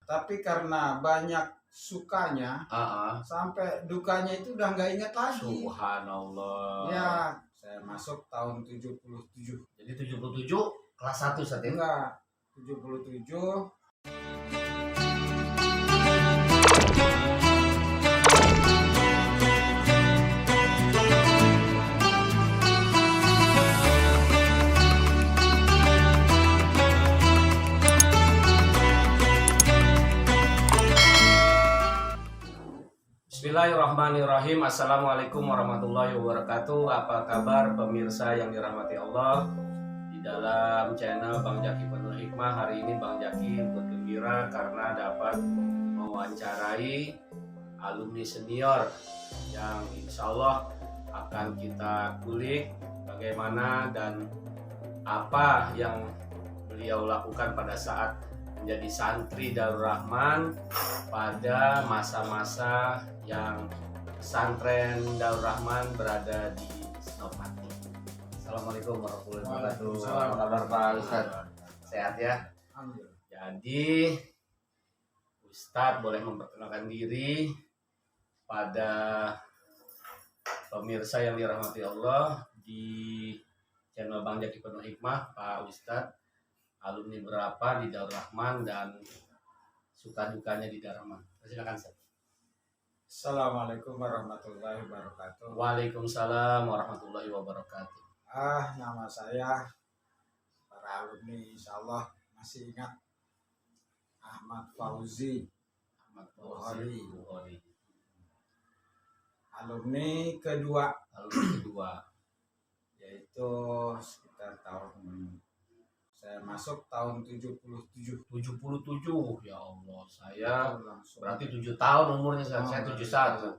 Tapi karena banyak sukanya, sampai dukanya itu udah nggak ingat lagi. Subhanallah. Ya, saya masuk tahun 77. Jadi 77 kelas 1 saat ini? Enggak, 77. Bismillahirrahmanirrahim. Assalamualaikum warahmatullahi wabarakatuh. Apa kabar pemirsa yang dirahmati Allah? Di dalam channel Bang Jaki Penuh Hikmah, hari ini Bang Jaki bergembira karena dapat mewawancarai alumni senior yang insya Allah akan kita kulik bagaimana dan apa yang beliau lakukan pada saat menjadi santri Darul Rahman pada masa-masa yang pesantren Darul Rahman berada di Senopati. Assalamualaikum warahmatullahi wabarakatuh. Apa kabar Pak Ustadz? Sehat ya? Alhamdulillah. Jadi Ustadz boleh memperkenalkan diri pada pemirsa yang dirahmati Allah di channel Bang Jaki Penuh Hikmah. Pak Ustadz, alumni berapa di Darul Rahman dan suka dukanya di Darul Rahman? Silakan Ustadz. Assalamualaikum warahmatullahi wabarakatuh. Waalaikumsalam warahmatullahi wabarakatuh. Nama saya, para alumni insya Allah masih ingat, Ahmad Fauzi Bukhari. Alumni kedua, yaitu sekitar tahun, saya masuk tahun 77. Ya Allah, saya berarti 7 tahun umurnya. Saya 71.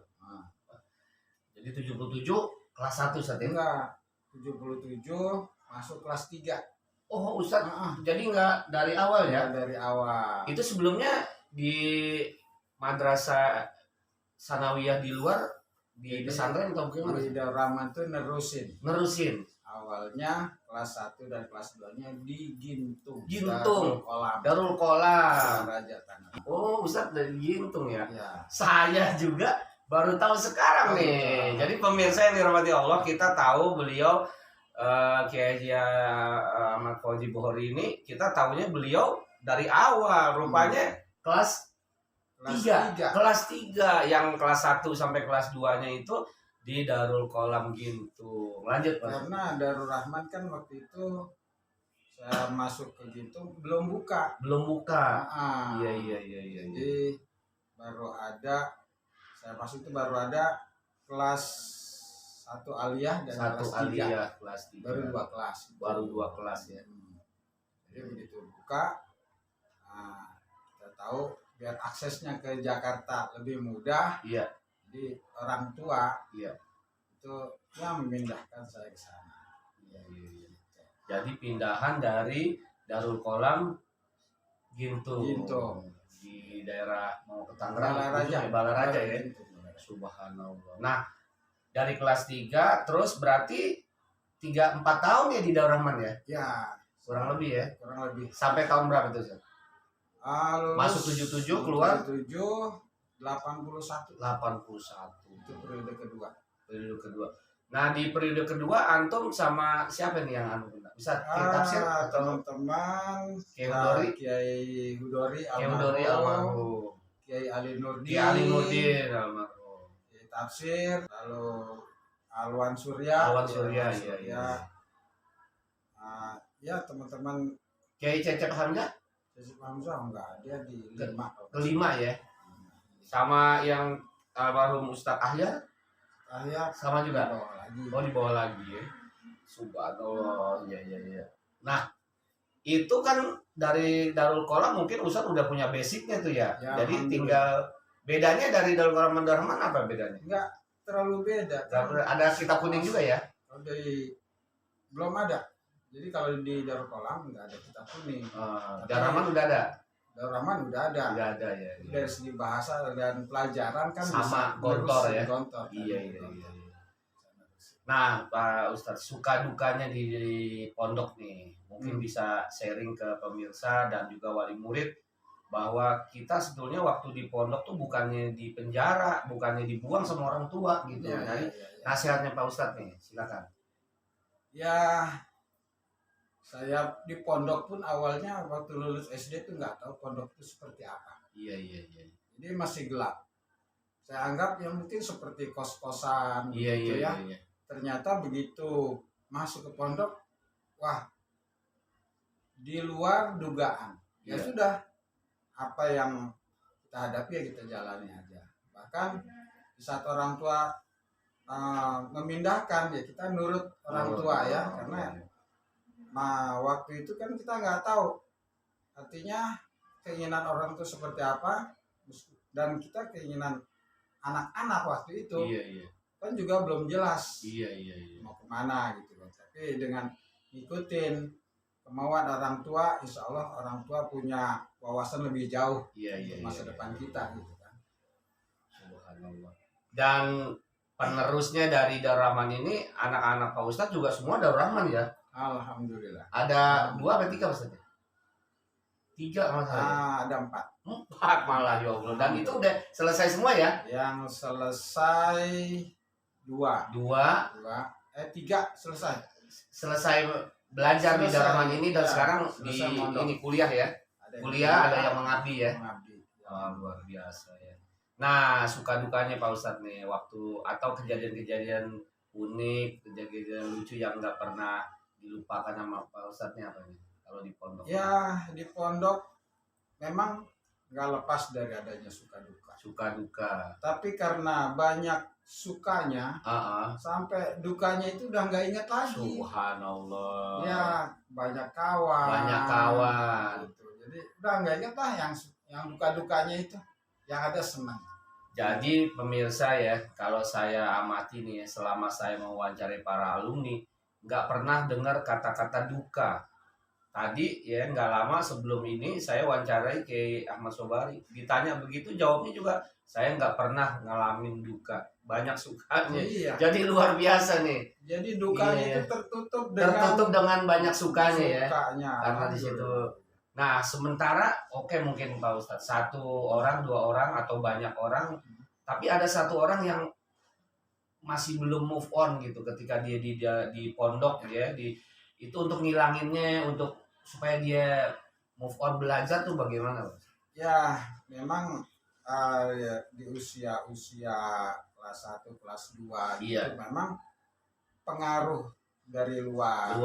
Jadi 77 kelas 1 saat ini? Enggak, 77 masuk kelas 3. Oh Ustadz, jadi enggak dari awal ya? Dari awal. Itu sebelumnya di madrasah sanawiyah di luar, di pesantren atau gimana? Di Darul Rahman tuh nerusin. Awalnya kelas 1 dan kelas 2-nya di Gintung. Darul Kolam. Raja Tanah. Oh, Ustadz dari Gintung ya? Ya. Saya juga baru tahu sekarang nih. Jadi pemirsa yang dirahmati Allah, kita tahu beliau Kiai Ahmad Fauzi Bukhari ini, kita tahunya beliau dari awal. Rupanya kelas 3. Yang kelas 1 sampai kelas 2-nya itu di Darul Kolam Gintung. Lanjut Pak. Karena Darul Rahman kan waktu itu saya masuk ke Gintung belum buka. Iya. Jadi baru ada, saya masuk itu baru ada kelas 1 aliyah dan kelas 3. Baru 2 kelas ya. Jadi begitu buka, kita tahu biar aksesnya ke Jakarta lebih mudah. Iya. Jadi orang tua itu yang memindahkan saya ke sana. Iya. Jadi pindahan dari Darul Kolam Gintung di daerah mau ke Tangerang, Balaraja ya. Subhanallah. Nah, dari kelas 3 terus berarti 3-4 tahun ya di Darul Rahman ya? Ya, kurang lebih ya. Sampai tahun berapa tuh? Masuk 77 keluar 81. Itu periode kedua. Nah, di periode kedua antum sama siapa nih yang antum? Bisa tafsir atau teman-teman Kiai Hudori almarhum, Kiai Ali Nurdin almarhum, Kiai tafsir, lalu Alwan Surya. Iya. Ya teman-teman. Kiai Cecep Hamzah enggak, dia di 5. Kelima ya. Sama yang almarhum Ustadz Ahyar sama juga. Di bawah lagi ya. Subhanallah. Iya. Nah, itu kan dari Darul Kolam mungkin Ustadz udah punya basicnya tuh ya. Jadi tinggal bedanya dari Darul Kolam dan Darul Rahman apa bedanya? Enggak terlalu beda. Ada kitab kuning juga ya? Belum ada. Jadi kalau di Darul Kolam enggak ada kitab kuning. Darul Rahman udah ada. Darul Rahman udah ada ya. Dari segi bahasa dan pelajaran kan sama gontor ya. Iya. Nah, Pak Ustadz, suka dukanya di pondok nih, mungkin bisa sharing ke pemirsa dan juga wali murid bahwa kita sebetulnya waktu di pondok tuh bukannya di penjara, bukannya dibuang sama orang tua gitu. Jadi nasihatnya Pak Ustadz nih, silakan. Ya, saya di pondok pun awalnya waktu lulus SD tuh nggak tahu pondok itu seperti apa. Iya. Jadi masih gelap. Saya anggap ya mungkin seperti kos-kosan gitu ya. Ternyata begitu masuk ke pondok, wah, di luar dugaan. Ya sudah, apa yang kita hadapi ya kita jalani aja. Bahkan di saat orang tua memindahkan ya kita nurut orang tua ya, karena waktu itu kan kita nggak tahu artinya keinginan orang itu seperti apa, dan kita keinginan anak-anak waktu itu kan juga belum jelas mau kemana gitu. Tapi dengan ngikutin kemauan orang tua, insya Allah orang tua punya wawasan lebih jauh untuk masa depan kita gitu kan. Subhanallah. Dan penerusnya dari Darul Rahman ini anak-anak Pak Ustadz juga semua Darul Rahman ya? Alhamdulillah. Ada 2 atau 3 Pak Ustadz? 3 malah. Ada 4. 4 malah ya Allah. Dan itu udah selesai semua ya? Yang selesai 2. 3 selesai. Selesai belajar di Darul Rahman ini dan sekarang di ini kuliah ya. Kuliah ada yang mengabdi ya. Oh, luar biasa ya. Nah, suka dukanya Pak Ustadz nih waktu atau kejadian-kejadian unik, kejadian lucu yang nggak pernah dilupakan sama Pak Ustadz nih apa nih kalau di pondok? Ya, di pondok memang nggak lepas dari adanya suka duka. Suka duka. Tapi karena banyak sukanya, sampai dukanya itu udah nggak inget lagi. Subhanallah. Ya, banyak kawan. Gitu. Jadi udah nggak inget lah yang duka-dukanya itu. Yang ada senang. Jadi pemirsa ya, kalau saya amati nih selama saya mewawancarai para alumni, nggak pernah dengar kata-kata duka. Tadi ya nggak lama sebelum ini saya wawancarai ke Ahmad Sobari, ditanya begitu jawabnya juga saya nggak pernah ngalamin duka, banyak sukanya. Jadi luar biasa nih. Jadi dukanya itu tertutup dengan banyak sukanya ya. Karena di situ. Nah sementara mungkin Pak Ustadz 1 orang 2 orang atau banyak orang, tapi ada 1 orang yang masih belum move on gitu ketika dia di pondok ya, itu untuk ngilanginnya, untuk supaya dia move on belajar tuh bagaimana Pak? Ya memang ya, di usia kelas 1 kelas 2 itu memang pengaruh dari luar,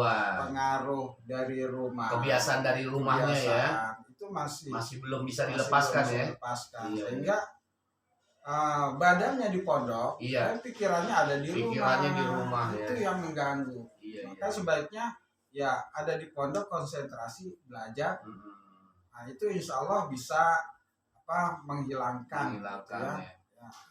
pengaruh dari rumah, kebiasaan dari rumahnya ya, itu masih belum bisa dilepaskan ya. Sehingga badannya di pondok, pikirannya ada di rumah, itu yang mengganggu. Maka sebaiknya ya ada di pondok, konsentrasi belajar. Nah itu insya Allah bisa menghilangkan ya.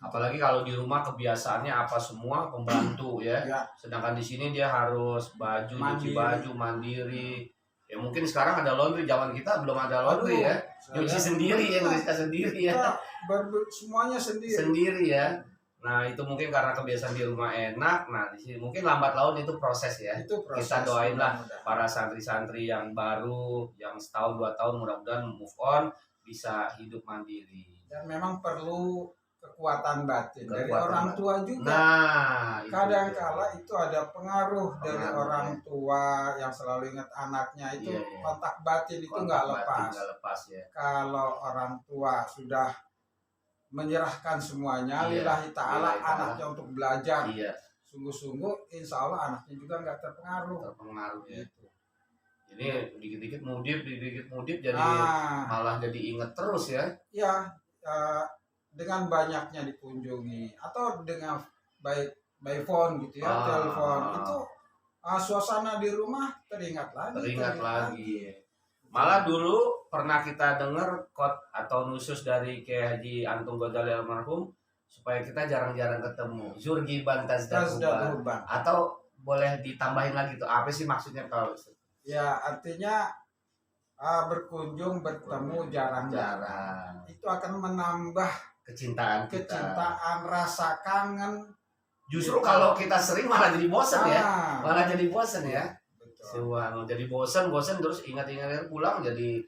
Apalagi kalau di rumah kebiasaannya apa semua pembantu ya. Sedangkan di sini dia harus nyuci baju mandiri. Ya mungkin sekarang ada laundry, zaman kita belum ada laundry ya. Nyuci sendiri ya, sendiri ya. Semuanya sendiri ya. Nah, itu mungkin karena kebiasaan di rumah enak. Nah, di sini mungkin lambat laun itu proses ya. Kita doainlah para santri-santri yang baru, yang 1 tahun 2 tahun mudah-mudahan move on, bisa hidup mandiri. Dan memang perlu kekuatan batin dari orang tua juga. Nah, kadang-kala itu ada pengaruh dari orang tua yang selalu ingat anaknya, itu kontak batin itu nggak lepas ya. Kalau orang tua sudah menyerahkan semuanya lillahi ta'ala anaknya untuk belajar sungguh-sungguh, insya Allah anaknya juga nggak terpengaruh ya. Jadi dikit-dikit mudip jadi malah jadi inget terus ya. Ya, dengan banyaknya dikunjungi atau dengan by phone gitu ya, telepon itu suasana di rumah teringat lagi. Malah dulu pernah kita dengar quote atau nusus dari Kiai Haji Antung Ghazali almarhum, supaya kita jarang-jarang ketemu. Zurgiban tazdadruban. Atau boleh ditambahin lagi tuh, apa sih maksudnya kalau? Ya artinya berkunjung bertemu jarang-jarang. Itu akan menambah kecintaan, rasa kangen. Justru kalau kita sering malah jadi bosan ya. Jadi bosan terus ingat-ingat pulang jadi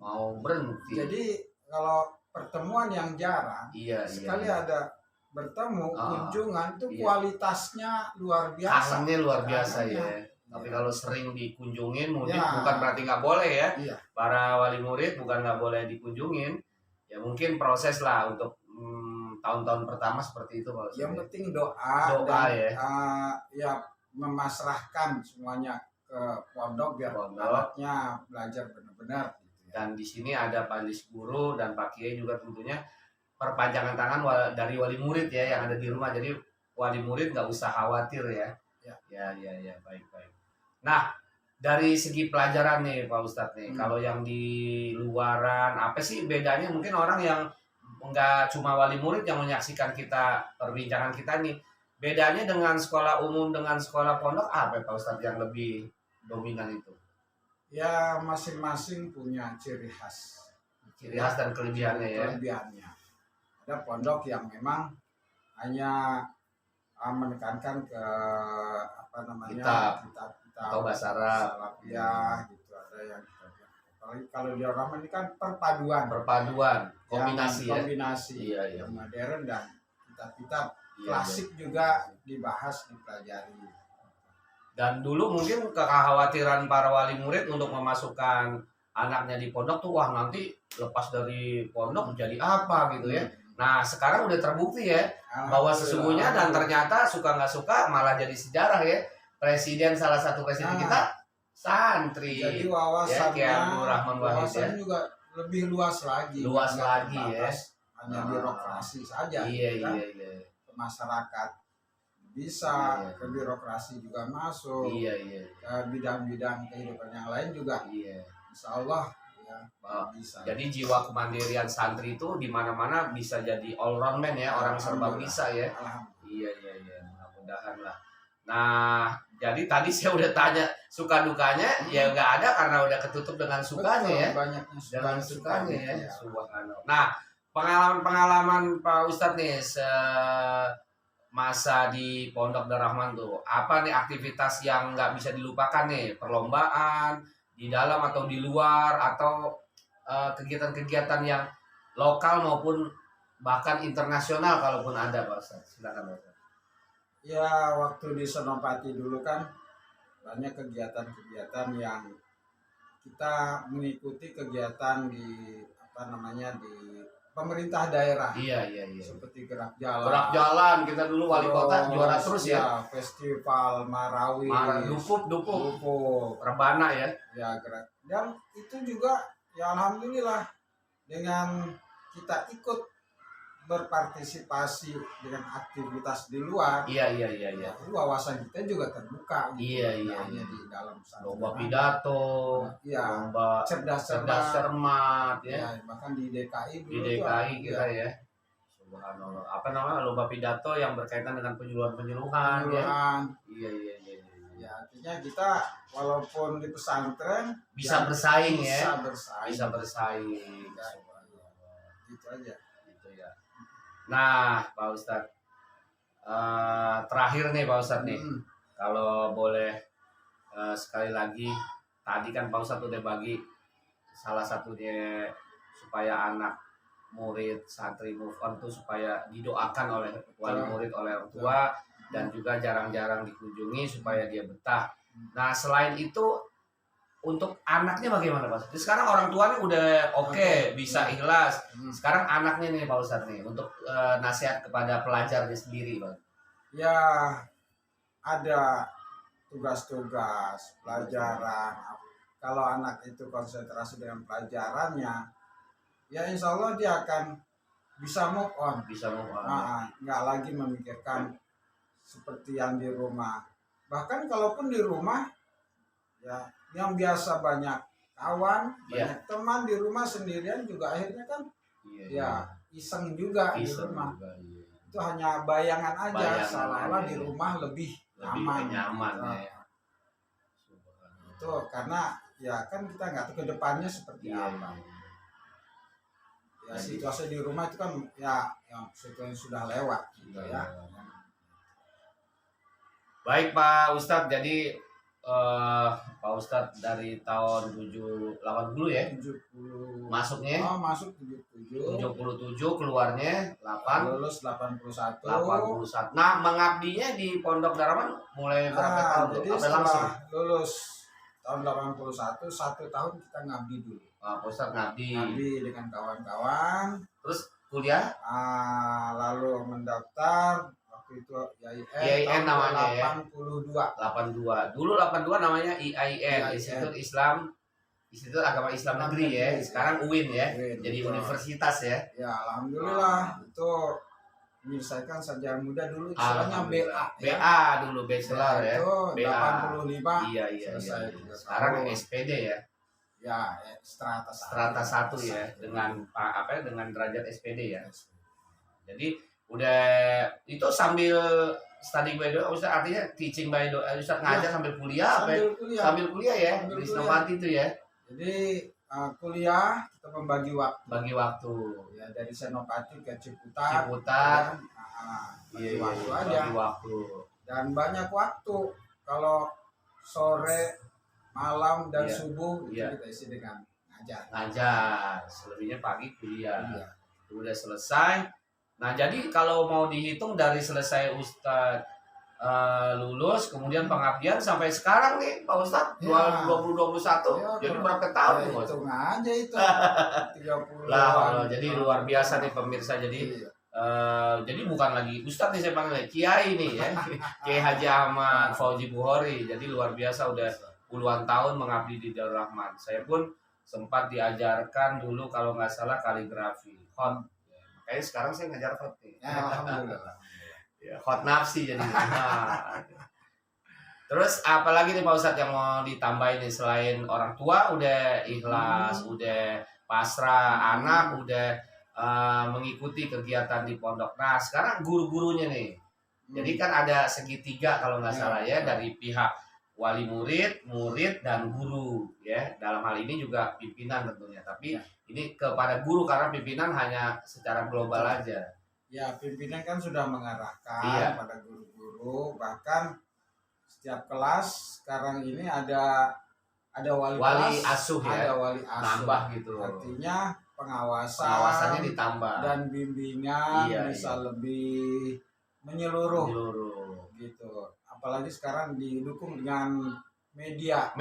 mau berhenti. Jadi kalau pertemuan yang jarang, sekali ada bertemu kunjungan itu kualitasnya luar biasa. Kangennya luar biasa ya. Tapi kalau sering dikunjungin mungkin bukan berarti nggak boleh ya. Para wali murid bukan nggak boleh dikunjungin. Ya mungkin proses lah untuk tahun-tahun pertama seperti itu Pak Ustadz. Yang penting doa dan, ya memasrahkan semuanya ke pondok biar anaknya belajar benar-benar. Dan di sini ada Pak Lis Guru dan Pak Kiai juga tentunya perpanjangan tangan dari wali murid ya yang ada di rumah. Jadi wali murid nggak usah khawatir ya. Ya, baik. Nah, dari segi pelajaran nih Pak Ustadz nih, kalau yang di luaran apa sih bedanya? Mungkin orang yang nggak cuma wali murid yang menyaksikan perbincangan kita nih, bedanya dengan sekolah umum dengan sekolah pondok apa Pak Ustadz yang lebih dominan itu? Ya masing-masing punya ciri khas dan kelebihannya ya. Ada pondok yang memang hanya menekankan ke kitab atau bahasa Arab ya gitu, ada yang kalau di orang ini kan perpaduan kombinasi ya. Modern dan kitab-kitab klasik juga dibahas, dipelajari. Dan dulu mungkin kekhawatiran para wali murid untuk memasukkan anaknya di pondok tuh wah nanti lepas dari pondok jadi apa gitu ya. Nah sekarang udah terbukti ya bahwa sesungguhnya dan ternyata suka nggak suka malah jadi sejarah ya. Salah satu presiden kita santri. Jadi wawasannya Rahman Wahid ya. juga lebih luas lagi ya. Hanya birokrasi saja. Iya. Ke masyarakat bisa, ke birokrasi juga masuk. Iya. Ke bidang-bidang kehidupan yang lain juga. Insya Allah. Bisa. Jadi jiwa kemandirian santri itu di mana-mana bisa jadi all round man ya, orang serba bisa ya. Iya. Mudah-mudahan lah. Nah, jadi tadi saya udah tanya suka dukanya ya nggak ada karena udah ketutup dengan sukanya ya. Dengan sukanya ya. Subhanallah. Nah, pengalaman Pak Ustadz nih masa di Pondok Darul Rahman tuh apa nih aktivitas yang nggak bisa dilupakan nih, perlombaan di dalam atau di luar atau kegiatan-kegiatan yang lokal maupun bahkan internasional kalaupun ada Pak Ustadz. Silakan Pak Ustadz. Ya waktu di Senopati dulu kan banyak kegiatan-kegiatan yang kita mengikuti kegiatan di di pemerintah daerah. Iya. Seperti gerak jalan kita dulu wali kota juara terus ya. Festival Marawi. Dukuk. Rebana ya. Ya gerak. Dan itu juga ya alhamdulillah dengan kita ikut berpartisipasi dengan aktivitas di luar. Iya. Wawasan kita juga terbuka gitu. Iya. Hanya di dalam lomba pidato, lomba cerdas cermat ya. Bahkan di DKI dulu. Di DKI kita ya. Subhanallah. Apa namanya? Lomba pidato yang berkaitan dengan penyuluhan ya. Iya. Ya, artinya kita walaupun di pesantren bisa bersaing ya. Bisa bersaing. Gitu aja. Nah, Pak Ustadz, terakhir nih Pak Ustadz nih, kalau boleh sekali lagi, tadi kan Pak Ustadz udah bagi salah satunya supaya anak murid santri move on tuh supaya didoakan oleh wali murid oleh orang tua dan juga jarang-jarang dikunjungi supaya dia betah. Nah, selain itu untuk anaknya bagaimana Pak? Sekarang orang tuanya udah oke, bisa ikhlas. Sekarang anaknya nih Pak Ustadz nih untuk nasihat kepada pelajarnya sendiri Pak. Ya ada tugas-tugas pelajaran. Kalau anak itu konsentrasi dengan pelajarannya, ya insya Allah dia akan bisa move on. Nggak lagi memikirkan seperti yang di rumah. Bahkan kalaupun di rumah, ya yang biasa banyak kawan, banyak teman di rumah sendirian juga akhirnya kan iseng juga di rumah. Itu hanya bayangan aja, seolah-olah di rumah lebih nyaman ya. Itu karena ya kan kita nggak tahu ke depannya seperti apa. Ya situasi di rumah itu kan ya yang situasi sudah lewat gitu ya. Baik Pak Ustadz, jadi Pak Ustadz dari tahun 80 ya 70 masuknya. Masuk 77 keluarnya 8 lulus 81. Nah, mengabdinya di Pondok Darman mulai berapa tahun? Jadi setelah lulus tahun 81 1 tahun kita ngabdi dulu. Pak Ustadz ngabdi dengan kawan-kawan. Terus kuliah? Lalu mendaftar waktu itu IAIN namanya 82. 82. Dulu 82 namanya IAIN, Institut Agama Islam Negeri ya. Sekarang UIN ya. Jadi universitas ya. Ya, alhamdulillah itu menyelesaikan sarjana muda dulu istilahnya BA. BA dulu bachelor ya. Itu BA 85. Iya. Sekarang SPD ya. Ya, strata 1 ya dengan derajat SPD ya. Jadi udah itu sambil study by doa, Ustaz, artinya teaching by doa, Ustaz ngajar sambil kuliah sambil kuliah ya di Senopati itu ya. Jadi kuliah kita bagi waktu ya dari Senopati ke Ciputat bagi waktu dan banyak waktu. Kalau sore, malam dan subuh itu kita isi dengan ngajar, selebihnya pagi kuliah. Udah selesai. Nah, jadi kalau mau dihitung dari selesai Ustadz lulus, kemudian pengabdian sampai sekarang nih Pak Ustadz 2021, jadi berapa tahun nih Pak Ustadz? Hitung aja itu 30 lah, jadi luar biasa nih pemirsa. Jadi bukan lagi Ustadz nih saya panggil, Kiai nih ya, Kiai Haji Ahmad Fauzi Bukhori. Jadi luar biasa, udah puluhan tahun mengabdi di Darul Rahman. Saya pun sempat diajarkan dulu kalau nggak salah kaligrafi, hot. Kayaknya sekarang saya ngajar hot nih. Alhamdulillah. Ya, hot nafsi jadi. Nah. Terus apalagi nih Pak Ustadz yang mau ditambahin nih, selain orang tua udah ikhlas, udah pasrah, anak udah mengikuti kegiatan di pondok. Nah, sekarang guru-gurunya nih. Jadi kan ada segitiga kalau nggak salah ya, dari pihak wali murid, dan guru ya. Dalam hal ini juga pimpinan tentunya. Tapi ini kepada guru karena pimpinan hanya secara global aja. Ya, pimpinan kan sudah mengarahkan pada guru-guru, bahkan setiap kelas sekarang ini ada wali asuh ya. Ada wali asuh. Nambah gitu. Artinya pengawasannya ditambah dan bimbingan bisa lebih menyeluruh gitu. Apalagi sekarang didukung dengan media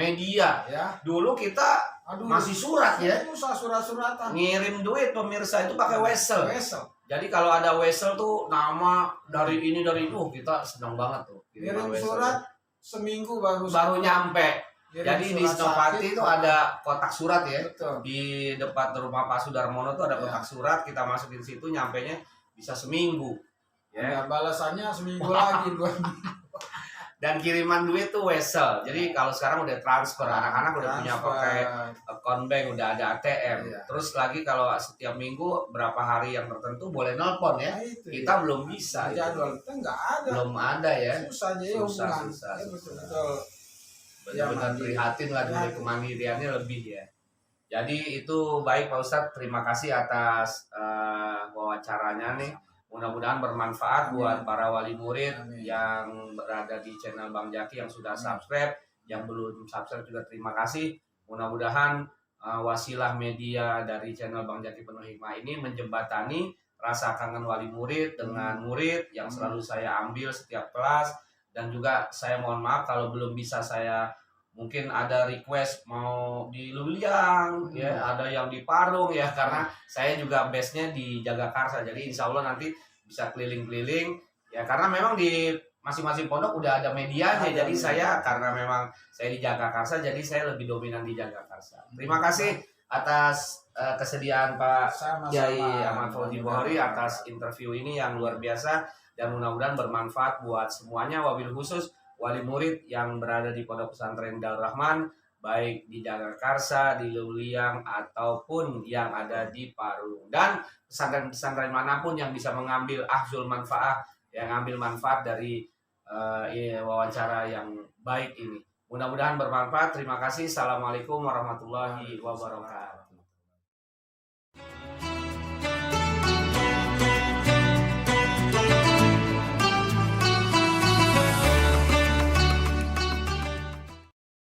ya. Dulu kita masih surat ya, surat-suratan, ngirim duit pemirsa itu pakai wesel. Jadi kalau ada wesel tuh nama dari ini kita senang banget tuh ngirim surat seminggu baru nyampe. Jadi di Senopati itu ada kotak surat ya. Betul. Di depan rumah Pak Sudarmono tuh ada kotak surat, kita masukin situ, nyampenya bisa seminggu ya. Balasannya seminggu lagi, 2 minggu. Dan kiriman duit tuh wesel. Jadi kalau sekarang udah transfer, anak-anak udah punya pakai account bank, udah ada ATM. Terus lagi kalau setiap minggu berapa hari yang tertentu boleh nelpon ya. Kita belum bisa. Jadwal kita nggak ada. Belum ada ya. Susah. Betul. Benar-benar prihatin lah dari kemandiriannya lebih ya. Jadi itu baik Pak Ustadz, terima kasih atas wawancaranya nih. Mudah-mudahan bermanfaat buat para wali murid yang berada di channel Bang Jaki yang sudah subscribe, yang belum subscribe juga terima kasih. Mudah-mudahan wasilah media dari channel Bang Jaki Penuh Hikmah ini menjembatani rasa kangen wali murid dengan murid yang selalu saya ambil setiap kelas. Dan juga saya mohon maaf kalau belum bisa saya, mungkin ada request mau di Luliang ya, ada yang di Parung ya, karena saya juga base-nya di Jagakarsa. Jadi insya Allah nanti bisa keliling-keliling ya, karena memang di masing-masing pondok udah ada medianya. Jadi saya karena memang saya di Jagakarsa, jadi saya lebih dominan di Jagakarsa. Terima kasih atas kesediaan Pak Kiai Ahmad Fauzi Bukhori atas interview ini yang luar biasa, dan mudah-mudahan bermanfaat buat semuanya, wabil khusus wali murid yang berada di Pondok Pesantren Darul Rahman, baik di Jagakarsa, di Luliang, ataupun yang ada di Parung. Dan pesantren-pesantren manapun yang bisa mengambil ahzul manfaat, yang ambil manfaat dari wawancara yang baik ini. Mudah-mudahan bermanfaat. Terima kasih. Assalamualaikum warahmatullahi wabarakatuh.